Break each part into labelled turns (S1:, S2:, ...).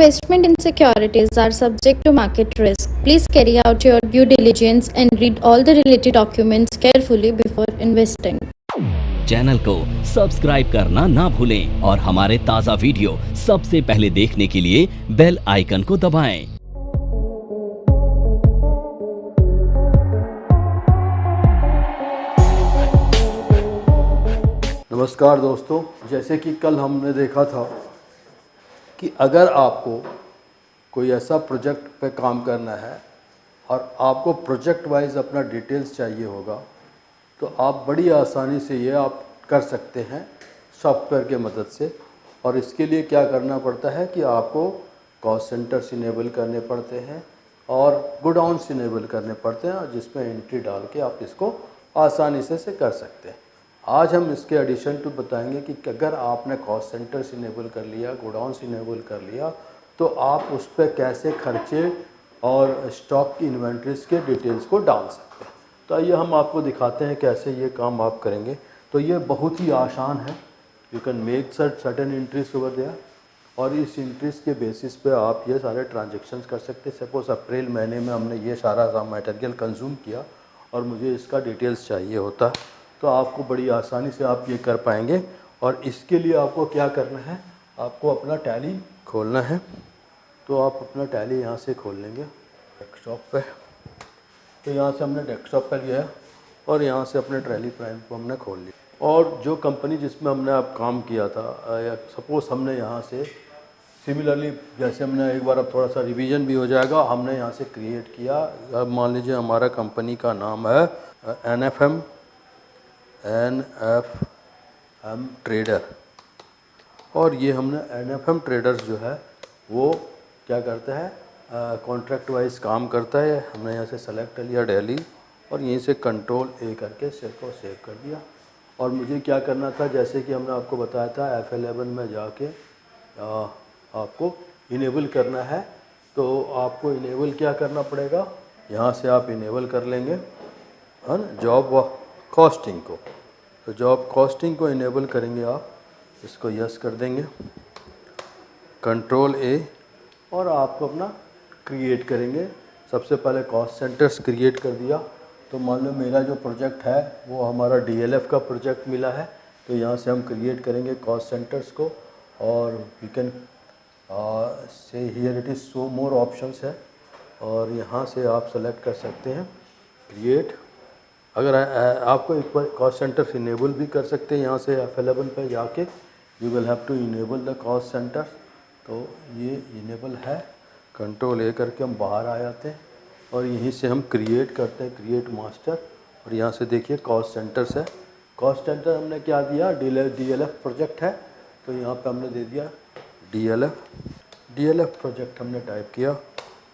S1: Investment in securities are subject to market risk. Please carry out your due diligence and read all the related documents carefully before investing.
S2: Channel को subscribe करना ना भूलें और हमारे ताज़ा video सबसे पहले देखने के लिए बेल आइकन को दबाएं।
S3: नमस्कार दोस्तों, जैसे कि कल हमने देखा था कि अगर आपको कोई ऐसा प्रोजेक्ट पे काम करना है और आपको प्रोजेक्ट वाइज अपना डिटेल्स चाहिए होगा तो आप बड़ी आसानी से ये आप कर सकते हैं सॉफ्टवेयर के मदद से। और इसके लिए क्या करना पड़ता है कि आपको कॉस्ट सेंटर्स इनेबल करने पड़ते हैं और गोडाउन्स इनेबल करने पड़ते हैं, जिसमें एंट्री डाल के आप इसको आसानी से कर सकते हैं। आज हम इसके एडिशन टू बताएंगे कि अगर आपने कॉस्ट सेंटर्स इनेबल कर लिया, गोडाउन्स इनेबल कर लिया, तो आप उस पर कैसे खर्चे और स्टॉक की इन्वेंट्रीज के डिटेल्स को डाल सकते हैं। तो आइए हम आपको दिखाते हैं कैसे ये काम आप करेंगे। तो ये बहुत ही आसान है। You can make certain entries over there और इस एंट्रीज के बेसिस पे आप ये सारे ट्रांजेक्शन्स कर सकते हैं। सपोज अप्रैल महीने में हमने ये सारा मटेरियल कंज्यूम किया और मुझे इसका डिटेल्स चाहिए होता तो आपको बड़ी आसानी से आप ये कर पाएंगे। और इसके लिए आपको क्या करना है, आपको अपना टैली खोलना है। तो आप अपना टैली यहाँ से खोल लेंगे डेस्कटॉप पे। तो यहाँ से हमने डेस्कटॉप पे लिया है और यहाँ से अपने टैली प्राइम को हमने खोल लिया। और जो कंपनी जिसमें हमने अब काम किया था, या सपोज़ हमने यहाँ से सिमिलरली जैसे हमने एक बार अब थोड़ा सा रिवीजन भी हो जाएगा, हमने यहाँ से क्रिएट किया। अब मान लीजिए हमारा कंपनी का नाम है NFM ट्रेडर। और ये हमने NFM ट्रेडर्स जो है वो क्या करता है, कॉन्ट्रैक्ट वाइज काम करता है। हमने यहाँ से सेलेक्ट लिया दिल्ली और यहीं से कंट्रोल A करके को सेव कर दिया। और मुझे क्या करना था, जैसे कि हमने आपको बताया था F11 में जाके आपको इनेबल करना है। तो आपको इनेबल क्या करना पड़ेगा, यहाँ से आप इनेबल कर लेंगे है ना जॉब कॉस्टिंग को। तो जॉब कॉस्टिंग को इनेबल करेंगे आप, इसको यस कर देंगे, कंट्रोल A और आपको अपना क्रिएट करेंगे। सबसे पहले कॉस्ट सेंटर्स क्रिएट कर दिया। तो मान लो मेरा जो प्रोजेक्ट है वो हमारा DLF का प्रोजेक्ट मिला है। तो यहाँ से हम क्रिएट करेंगे कॉस्ट सेंटर्स को और we can see here it is so more options है और यहाँ से आप सेलेक्ट कर सकते हैं क्रिएट। अगर आपको एक बार कॉस्ट सेंटर्स इनेबल भी कर सकते हैं, यहाँ से F11 पे जाके you will have to enable the cost centre. तो ये इनेबल है, कंट्रोल A करके हम बाहर आ जाते हैं और यहीं से हम क्रिएट करते हैं, क्रिएट मास्टर। और यहाँ से देखिए कॉस्ट सेंटर्स है। कॉस्ट सेंटर हमने क्या दिया, DLF प्रोजेक्ट है तो यहाँ पे हमने दे दिया DLF प्रोजेक्ट हमने टाइप किया,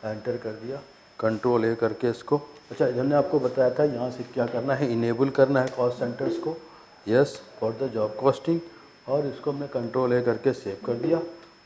S3: एंटर कर दिया, कंट्रोल A करके इसको। अच्छा, हमने आपको बताया था यहाँ से क्या करना है, इनेबल करना है कॉस्ट सेंटर्स को, yes for the job costing. और इसको हमने कंट्रोल A करके सेव कर दिया।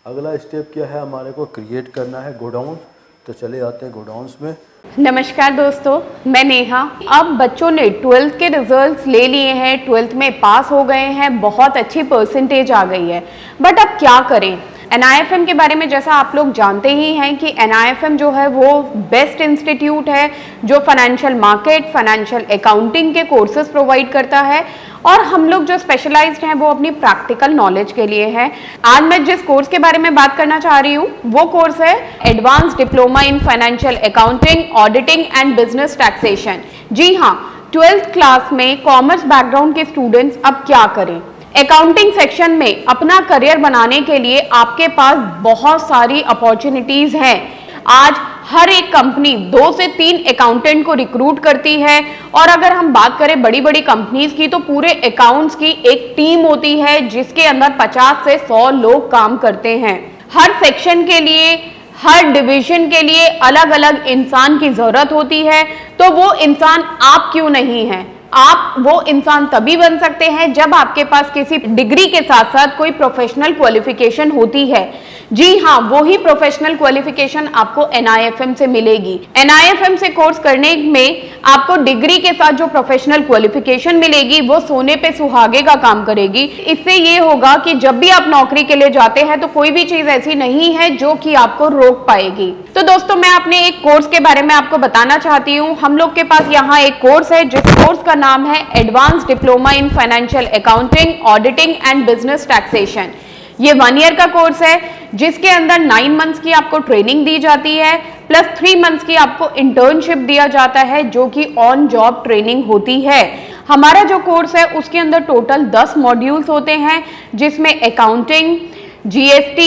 S3: अगला स्टेप क्या है, हमारे को क्रिएट करना है गोडाउन। तो चले आते हैं गोडाउन्स में।
S4: नमस्कार दोस्तों, मैं नेहा। अब बच्चों ने 12th के रिजल्ट्स ले लिए हैं, 12th में पास हो गए हैं, बहुत अच्छी परसेंटेज आ गई है। बट अब क्या करें। NIFM के बारे में जैसा आप लोग जानते ही हैं कि NIFM जो है वो बेस्ट इंस्टीट्यूट है जो फाइनेंशियल मार्केट, फाइनेंशियल अकाउंटिंग के कोर्सेज प्रोवाइड करता है। और हम लोग जो स्पेशलाइज्ड हैं वो अपनी प्रैक्टिकल नॉलेज के लिए है। आज मैं जिस कोर्स के बारे में बात करना चाह रही हूँ वो कोर्स है advance diploma in financial accounting, auditing and business taxation. जी हाँ, 12th क्लास में कॉमर्स बैकग्राउंड के स्टूडेंट्स अब क्या करें। अकाउंटिंग सेक्शन में अपना करियर बनाने के लिए आपके पास बहुत सारी अपॉर्चुनिटीज हैं। आज हर एक कंपनी 2 से 3 अकाउंटेंट को रिक्रूट करती है। और अगर हम बात करें बड़ी बड़ी कंपनीज की तो पूरे अकाउंट्स की एक टीम होती है जिसके अंदर 50 से 100 लोग काम करते हैं। हर सेक्शन के लिए, हर डिवीजन के लिए अलग अलग इंसान की जरूरत होती है। तो वो इंसान आप क्यों नहीं है। आप वो इंसान तभी बन सकते हैं जब आपके पास किसी डिग्री के साथ साथ कोई प्रोफेशनल क्वालिफिकेशन होती है। जी हाँ, वही प्रोफेशनल क्वालिफिकेशन आपको NIFM से मिलेगी। NIFM से कोर्स करने में आपको डिग्री के साथ जो प्रोफेशनल क्वालिफिकेशन मिलेगी वो सोने पे सुहागे का काम करेगी। इससे ये होगा कि जब भी आप नौकरी के लिए जाते हैं तो कोई भी चीज ऐसी नहीं है जो कि आपको रोक पाएगी। तो दोस्तों, मैं अपने एक कोर्स के बारे में आपको बताना चाहती हूँ। हम लोग के पास यहाँ एक कोर्स है जिस कोर्स का नाम है advance diploma in financial accounting, auditing and business taxation. ये 1 ईयर का कोर्स है जिसके अंदर 9 मंथ्स की आपको ट्रेनिंग दी जाती है प्लस 3 मंथ्स की आपको इंटर्नशिप दिया जाता है जो कि ऑन जॉब ट्रेनिंग होती है। हमारा जो कोर्स है उसके अंदर टोटल 10 मॉड्यूल्स होते हैं जिसमें accounting, GST,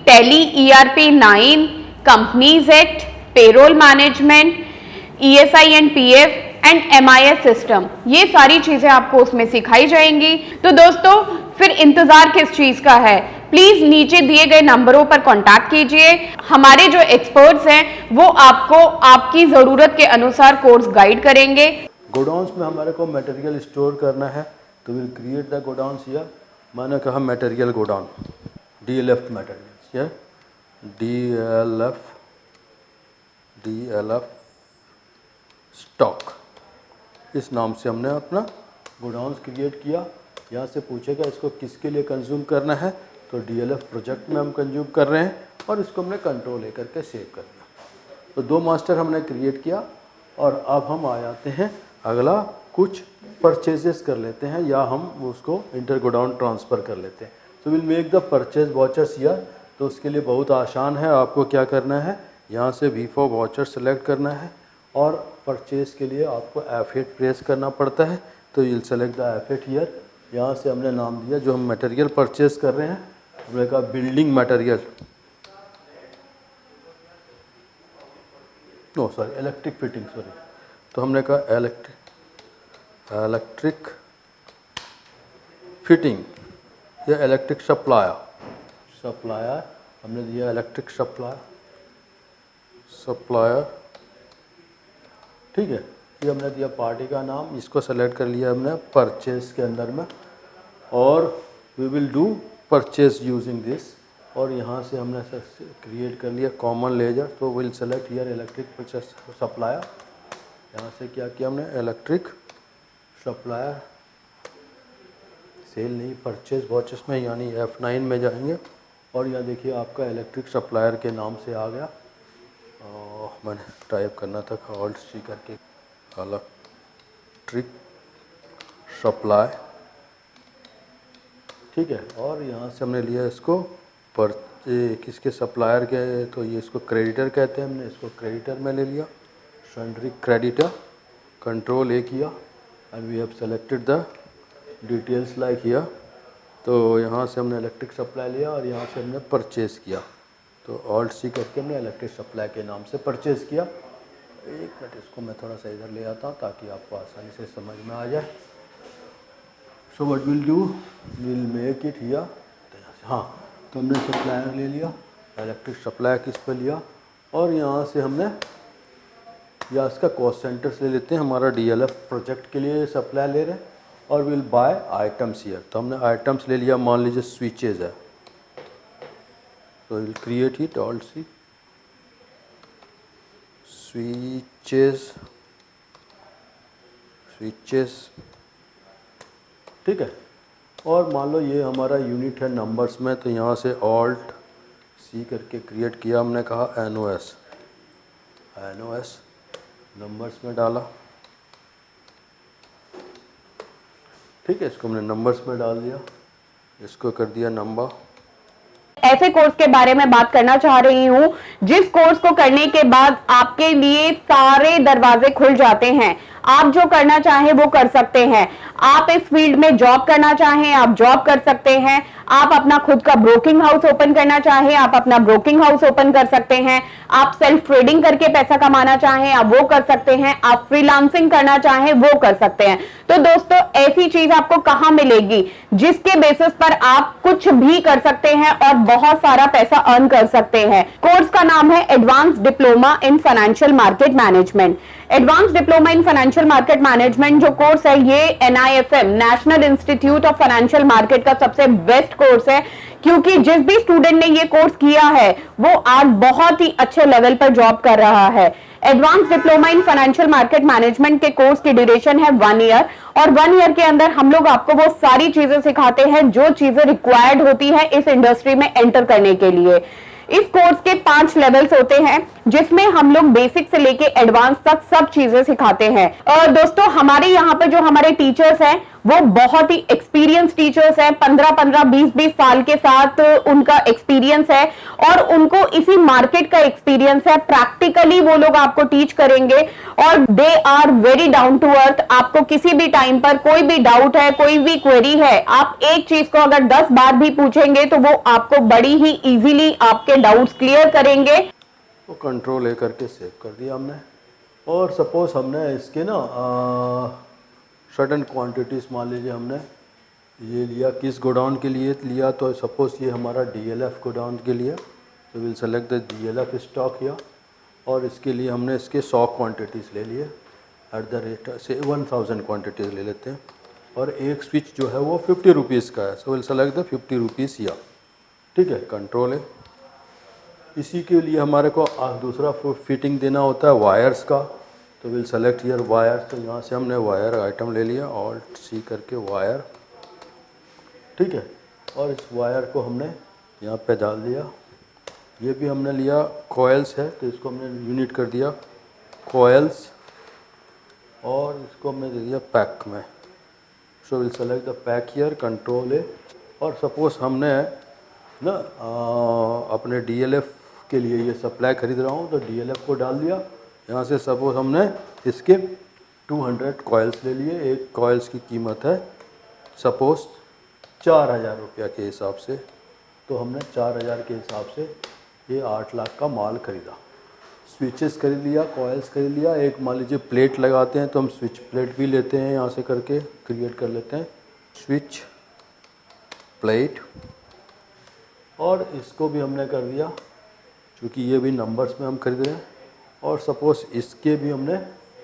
S4: tally, ERP 9, companies act, payroll management, ESI and PF and MIS system, ये सारी चीजें आपको उसमें सिखाई जाएंगी। तो दोस्तों, फिर इंतजार किस चीज का है? प्लीज नीचे दिए गए नंबरों पर कांटेक्ट कीजिए। हमारे जो एक्सपर्ट्स हैं वो आपको आपकी जरूरत के अनुसार कोर्स गाइड करेंगे।
S3: गोडाउन्स में हमारे को मटेरियल स्टोर करना है तो will create the godowns here. मैंने कहा मटेरियल गोडाउन, DLF मटेरियल्स, ये DLF स्टॉक, इस नाम से हमने अपना गोडाउन्स क्रिएट किया। यहाँ से पूछेगा इसको किसके लिए कंज्यूम करना है, तो DLF प्रोजेक्ट में हम कंज्यूम कर रहे हैं और इसको हमने कंट्रोल ले करके सेव कर दिया। तो 2 मास्टर हमने क्रिएट किया और अब हम आ जाते हैं अगला, कुछ परचेजेस कर लेते हैं या हम उसको इंटर गोडाउन ट्रांसफ़र कर लेते हैं। तो will make the purchase vouchers here. तो उसके लिए बहुत आसान है, आपको क्या करना है, यहाँ से V4 वाउचर सेलेक्ट करना है और परचेज के लिए आपको F8 प्रेस करना पड़ता है। तो will select the F8 here. यहाँ से हमने नाम दिया जो हम मटेरियल परचेज कर रहे हैं, हमने कहा building material, no sorry electric fitting, sorry. तो हमने कहा इलेक्ट्रिक फिटिंग या इलेक्ट्रिक सप्लायर हमने दिया इलेक्ट्रिक सप्लायर, ठीक है। ये हमने दिया पार्टी का नाम, इसको सेलेक्ट कर लिया हमने परचेज के अंदर में और we will do purchase using this. और यहाँ से हमने क्रिएट कर लिया कॉमन लेजर, तो will select here electric supplier. यहाँ से क्या किया हमने, इलेक्ट्रिक सप्लायर, सेल नहीं परचेज वाचेस में, यानी F9 में जाएंगे और यहाँ देखिए आपका इलेक्ट्रिक सप्लायर के नाम से आ गया। मैंने टाइप करना था Alt+C करके, इलेक्ट्रिक सप्लाई, ठीक है। और यहाँ से हमने लिया इसको पर किसके सप्लायर के, तो ये इसको क्रेडिटर कहते हैं, हमने इसको क्रेडिटर में ले लिया, सन्ड्री क्रेडिटर, कंट्रोल A किया and we have selected the details like here. तो यहाँ से हमने इलेक्ट्रिक सप्लाई लिया और यहाँ से हमने परचेज़ किया, तो Alt+C करके हमने इलेक्ट्रिक सप्लाई के नाम से परचेज़ किया। एक मिनट, इसको मैं थोड़ा सा इधर ले आता हूँ ताकि आपको आसानी से समझ में आ जाए। So what will do, will make it here. हाँ, तो हमने सप्लायर ले लिया, इलेक्ट्रिक सप्लाई किस पे लिया और यहाँ से हमने या इसका कॉस्ट सेंटर से ले लेते हैं, हमारा DLF प्रोजेक्ट के लिए सप्लाई ले रहे हैं और विल बाय आइटम्स हियर। तो हमने आइटम्स ले लिया, मान लीजिए स्विचेज है, तो will create it Alt+C switches, ठीक है। और मान लो ये हमारा यूनिट है नंबर्स में, तो यहाँ से Alt+C करके क्रिएट किया, हमने कहा NOS नंबर्स में डाला, ठीक है। इसको हमने नंबर्स में डाल दिया, इसको कर दिया नंबर।
S4: ऐसे कोर्स के बारे में बात करना चाह रही हूं जिस कोर्स को करने के बाद आपके लिए सारे दरवाजे खुल जाते हैं। आप जो करना चाहें वो कर सकते हैं। आप इस फील्ड में जॉब करना चाहें, आप जॉब कर सकते हैं। आप अपना खुद का ब्रोकिंग हाउस ओपन करना चाहें, आप अपना ब्रोकिंग हाउस ओपन कर सकते हैं। आप सेल्फ ट्रेडिंग करके पैसा कमाना चाहें, आप वो कर सकते हैं। आप फ्रीलांसिंग करना चाहें, वो कर सकते हैं। तो दोस्तों, ऐसी चीज आपको कहां मिलेगी जिसके बेसिस पर आप कुछ भी कर सकते हैं और बहुत सारा पैसा अर्न कर सकते हैं। कोर्स का नाम है advance diploma in financial market management. Advance diploma in financial market management जो कोर्स है, ये NIFM national institute of financial market का सबसे बेस्ट कोर्स है, क्योंकि जिस भी स्टूडेंट ने ये कोर्स किया है वो आज बहुत ही अच्छे लेवल पर जॉब कर रहा है। Advance diploma in financial market management के कोर्स की ड्यूरेशन है 1 ईयर, और 1 ईयर के अंदर हम लोग आपको वो सारी चीजें सिखाते हैं जो चीजें रिक्वायर्ड होती है इस इंडस्ट्री में एंटर करने के लिए। इस कोर्स के 5 लेवल्स होते हैं जिसमें हम लोग बेसिक से लेके एडवांस तक सब चीजें सिखाते हैं। और दोस्तों हमारे यहाँ पे जो हमारे टीचर्स हैं वो बहुत ही एक्सपीरियंस टीचर्स हैं, 15-15, 20-20 साल के साथ उनका एक्सपीरियंस है और उनको इसी मार्केट का एक्सपीरियंस है। प्रैक्टिकली वो लोग आपको टीच करेंगे और they are very down to earth. आपको किसी भी टाइम पर कोई भी डाउट है, कोई भी क्वेरी है, आप एक चीज को अगर 10 बार भी पूछेंगे तो वो आपको बड़ी ही इजीली आपके डाउट्स क्लियर करेंगे।
S3: तो कंट्रोल ए करके सेव कर दिया हमने। और सपोज हमने इसके ना सडन क्वांटिटीज़ मान लीजिए हमने ये लिया, किस गोडाउन के लिए लिया, तो सपोज ये हमारा डीएलएफ गोडाउन के लिए, तो will select the DLF stock here. और इसके लिए हमने इसके 100 क्वांटिटीज़ ले लिए एट द रेट से 1000 क्वांटिटीज़ ले लेते हैं। और एक स्विच जो है वो 50 रुपीज़ का है, so will select the 50 rupees here. ठीक है, कंट्रोल है। इसी के लिए हमारे को दूसरा फिटिंग देना होता है वायर्स का, तो विल सेलेक्ट हियर वायर्स। तो यहाँ से हमने वायर आइटम ले लिया, ऑल्ट सी करके वायर। ठीक है, और इस वायर को हमने यहाँ पे डाल दिया। ये भी हमने लिया कॉइल्स है, तो इसको हमने यूनिट कर दिया कॉइल्स, और इसको हमने दे दिया पैक में। So will select the pack here, control है। और सपोज हमने ना अपने डीएलएफ के लिए ये सप्लाई खरीद रहा हूँ, तो डीएलएफ को डाल दिया यहाँ से। सपोज हमने इसके 200 कॉइल्स ले लिए। एक कॉइल्स की कीमत है सपोज 4000 रुपया के हिसाब से, तो हमने 4000 के हिसाब से ये 8 लाख का माल खरीदा। स्विचेस खरीद लिया, कॉइल्स खरीद लिया। एक मान लीजिए प्लेट लगाते हैं, तो हम स्विच प्लेट भी लेते हैं, यहाँ से करके क्रिएट कर लेते हैं स्विच प्लेट। और इसको भी हमने कर दिया, क्योंकि ये भी नंबर्स में हम खरीद रहे हैं। और सपोज इसके भी हमने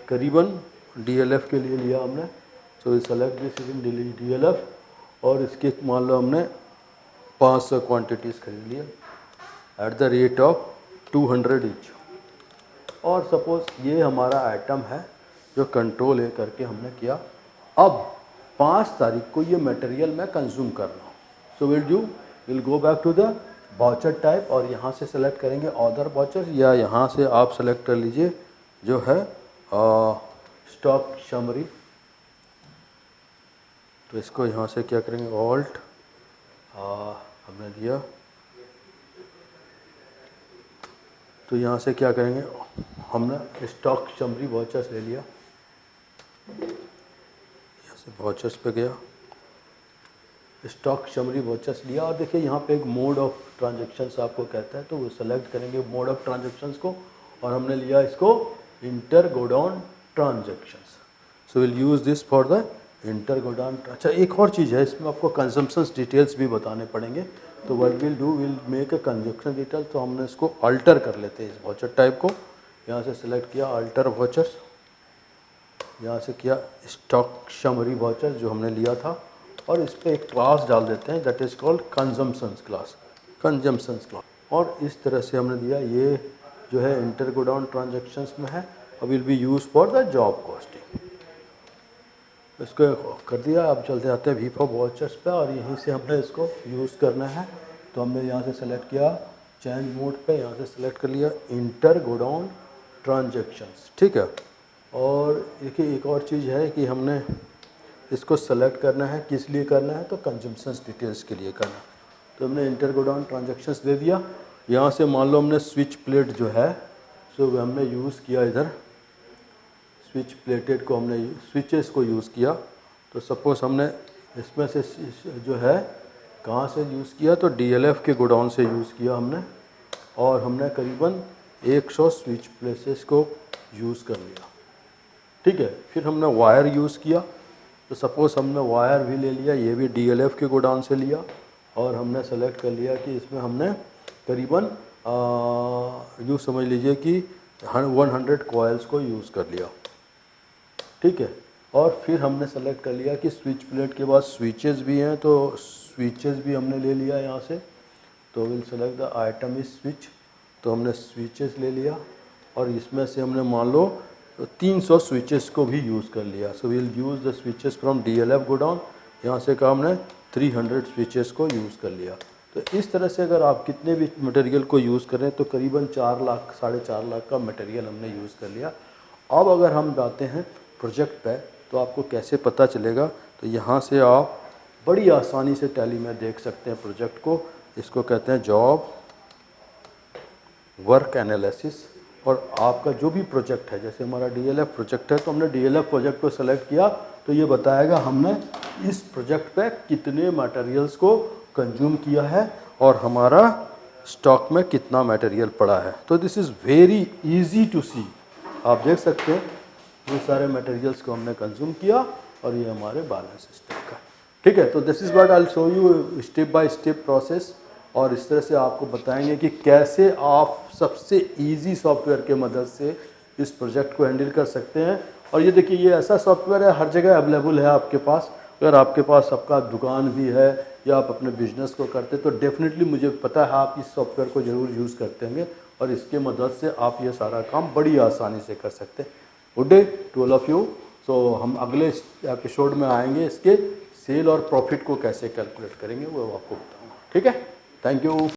S3: करीबन डीएलएफ के लिए लिया हमने, सो सेलेक्ट दिस इन डीएलएफ। और इसके मान लो हमने 500 क्वांटिटीज़ खरीद लिए at the rate of 200 each. और सपोज ये हमारा आइटम है जो कंट्रोल ए करके हमने किया। अब 5 तारीख को ये मटेरियल मैं कंज्यूम कर रहा हूँ, so will go back to the voucher type, और यहाँ से सेलेक्ट करेंगे अदर वाउचर, या यहाँ से आप सेलेक्ट कर लीजिए जो है स्टॉक समरी। तो इसको यहाँ से क्या करेंगे, ऑल्ट हमने दिया, तो यहाँ से क्या करेंगे, हमने स्टॉक समरी वाउचर्स ले लिया। यहाँ से वाउचर्स पे गया, स्टॉक समरी वाउचर्स लिया। और देखिए यहाँ पे एक मोड ऑफ ट्रांजैक्शंस आपको कहता है, तो वो सेलेक्ट करेंगे मोड ऑफ ट्रांजैक्शंस को, और हमने लिया इसको inter godown transactions. So will use this for the inter godown. अच्छा, एक और चीज़ है, इसमें आपको कंजम्पशंस डिटेल्स भी बताने पड़ेंगे। तो what will do, will make a consumption detail. तो हमने इसको अल्टर कर लेते हैं, इस वाउचर टाइप को। यहाँ से सेलेक्ट किया अल्टर वाउचर्स, यहाँ से किया स्टॉक समरी वाउचर जो हमने लिया था, और इस पर एक क्लास डाल देते हैं that is called consumptions class, consumptions class. और इस तरह से हमने दिया, ये जो है इंटर गोडाउन ट्रांजैक्शंस में है, और will be use for the job costing. इसको कर दिया। अब चलते आते हैं वी फॉर वाउचर्स पे, और यहीं से हमने इसको यूज़ करना है। तो हमने यहाँ से सेलेक्ट किया चेंज मोड पे, यहाँ से सेलेक्ट कर लिया इंटर गोडाउन ट्रांजैक्शंस। ठीक है, और देखिए एक और चीज़ है कि हमने इसको सेलेक्ट करना है, किस लिए करना है, तो कंजम्पशंस डिटेल्स के लिए करना है। तो हमने इंटर गोडाउन ट्रांजैक्शंस दे दिया। यहाँ से मान लो हमने स्विच प्लेट जो है, सो हमने यूज़ किया इधर स्विच प्लेटेड को, हमने स्विचेस को यूज़ किया। तो सपोज हमने इसमें से जो है कहाँ से यूज़ किया, तो डीएलएफ के गोडाउन से यूज़ किया हमने, और हमने करीबन 100 स्विच प्लेसेस को यूज़ कर लिया। ठीक है, फिर हमने वायर यूज़ किया। तो सपोज़ हमने वायर भी ले लिया, ये भी डीएलएफ के गोडाउन से लिया, और हमने सेलेक्ट कर लिया कि इसमें हमने करीबन यूँ समझ लीजिए कि 100 कॉइल्स को यूज़ कर लिया। ठीक है, और फिर हमने सेलेक्ट कर लिया कि स्विच प्लेट के बाद स्विचेस भी हैं, तो स्विचेस भी हमने ले लिया यहाँ से, तो will select the item is switch, तो हमने स्विचेस ले लिया और इसमें से हमने मान लो 300 स्विचेस को भी यूज़ कर लिया। So will use the switches from DLF godown, यहाँ से कहा हमने 300 स्विचेस को यूज़ कर लिया। तो इस तरह से अगर आप कितने भी मटेरियल को यूज़ करें तो करीबन 4 लाख 4.5 लाख का मटेरियल हमने यूज़ कर लिया। अब अगर हम जाते हैं प्रोजेक्ट पे तो आपको कैसे पता चलेगा, तो यहाँ से आप बड़ी आसानी से टैली में देख सकते हैं प्रोजेक्ट को। इसको कहते हैं जॉब वर्क एनालिसिस। और आपका जो भी प्रोजेक्ट है, जैसे हमारा DLF प्रोजेक्ट है तो हमने DLF प्रोजेक्ट को सेलेक्ट किया तो ये बताएगा हमने इस प्रोजेक्ट पे कितने मटेरियल्स को कंज्यूम किया है और हमारा स्टॉक में कितना मटेरियल पड़ा है। तो this is very easy to see. आप देख सकते हैं ये सारे मटेरियल्स को हमने कंज्यूम किया और ये हमारे बैलेंस स्टॉक का, ठीक है। तो this is what I will show you step by step process, और इस तरह से आपको बताएंगे कि कैसे आप सबसे इजी सॉफ्टवेयर के मदद से इस प्रोजेक्ट को हैंडल कर सकते हैं। और ये देखिए ये ऐसा सॉफ्टवेयर है हर जगह अवेलेबल है आपके पास। अगर आपके पास आपका दुकान भी है या आप अपने बिजनेस को करते तो डेफिनेटली मुझे पता है आप इस सॉफ्टवेयर को ज़रूर यूज़ करते होंगे और इसके मदद से आप ये सारा काम बड़ी आसानी से कर सकते हैं। Good day to all of you. So हम अगले एपिसोड में आएंगे, इसके सेल और प्रॉफिट को कैसे कैलकुलेट करेंगे वो आपको बताऊँगा, ठीक है। Thank you.